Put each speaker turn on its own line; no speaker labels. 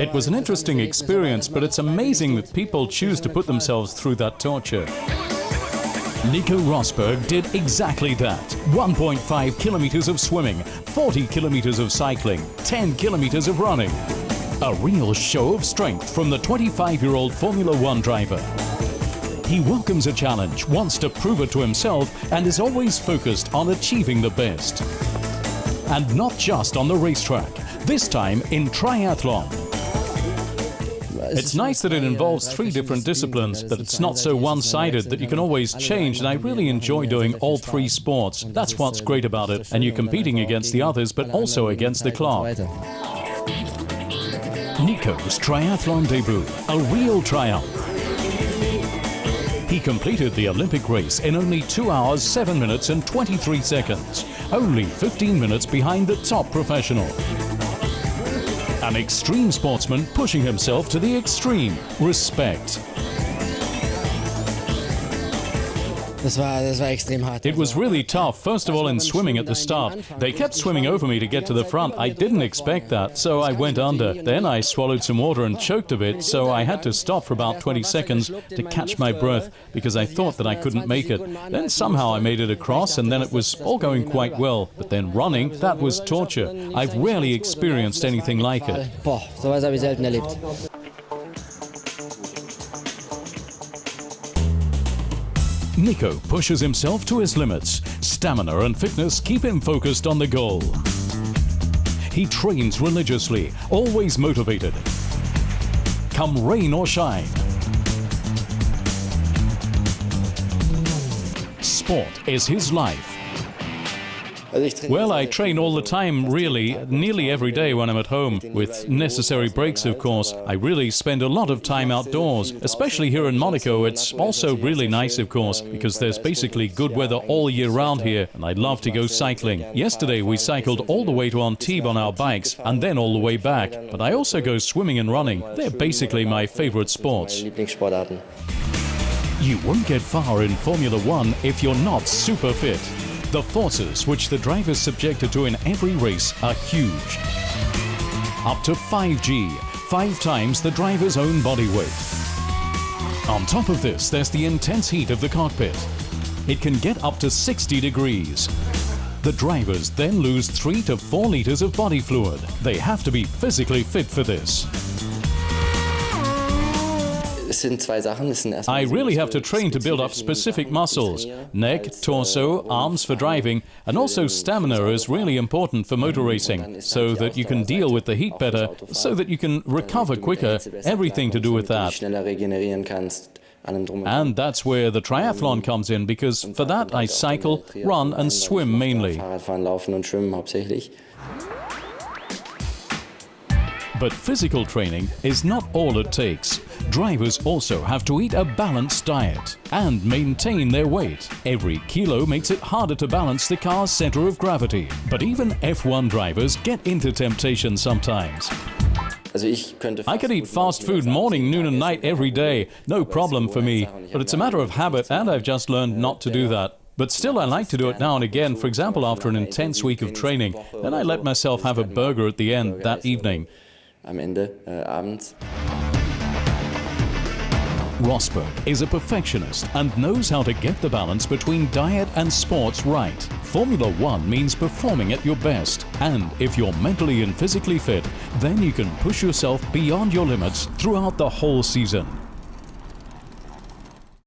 It was an interesting experience, but it's amazing that people choose to put themselves through that torture. Nico Rosberg did exactly that. 1.5 kilometers of swimming, 40 kilometers of cycling, 10 kilometers of running. A real show of strength from the 25-year-old Formula One driver. He welcomes a challenge, wants to prove it to himself, and is always focused on achieving the best. And not just on the racetrack, this time in triathlon. It's nice that it involves 3 different disciplines, that it's not so one-sided, that you can always change, and I really enjoy doing all 3 sports. That's what's great about it, and you're competing against the others, but also against the clock. Nico's triathlon debut, a real triumph. He completed the Olympic race in only 2 hours, 7 minutes and 23 seconds, only 15 minutes behind the top professional. An extreme sportsman pushing himself to the extreme. Respect. It was really tough, first of all in swimming at the start. They kept swimming over me to get to the front. I didn't expect that, so I went under. Then I swallowed some water and choked a bit, so I had to stop for about 20 seconds to catch my breath because I thought that I couldn't make it. Then somehow I made it across, and then it was all going quite well. But then running, that was torture. I've rarely experienced anything like it. Nico pushes himself to his limits. Stamina and fitness keep him focused on the goal. He trains religiously, always motivated. Come rain or shine. Sport is his life. Well, I train all the time, really, nearly every day when I'm at home, with necessary breaks, of course. I really spend a lot of time outdoors, especially here in Monaco. It's also really nice, of course, because there's basically good weather all year round here, and I love to go cycling. Yesterday we cycled all the way to Antibes on our bikes, and then all the way back. But I also go swimming and running. They're basically my favorite sports. You won't get far in Formula One if you're not super fit. The forces which the driver's subjected to in every race are huge. Up to 5G, 5 times the driver's own body weight. On top of this, there's the intense heat of the cockpit. It can get up to 60 degrees. The drivers then lose 3 to 4 liters of body fluid. They have to be physically fit for this. I really have to train to build up specific muscles. Neck, torso, arms for driving, and also stamina is really important for motor racing, so that you can deal with the heat better, so that you can recover quicker, everything to do with that. And that's where the triathlon comes in, because for that I cycle, run and swim mainly. But physical training is not all it takes. Drivers also have to eat a balanced diet and maintain their weight. Every kilo makes it harder to balance the car's center of gravity. But even F1 drivers get into temptation sometimes. I could eat fast food morning, noon and night every day. No problem for me. But it's a matter of habit, and I've just learned not to do that. But still, I like to do it now and again, for example, after an intense week of training. Then I let myself have a burger at the end that evening. Rosberg is a perfectionist and knows how to get the balance between diet and sports right. Formula One means performing at your best, and if you're mentally and physically fit, then you can push yourself beyond your limits throughout the whole season.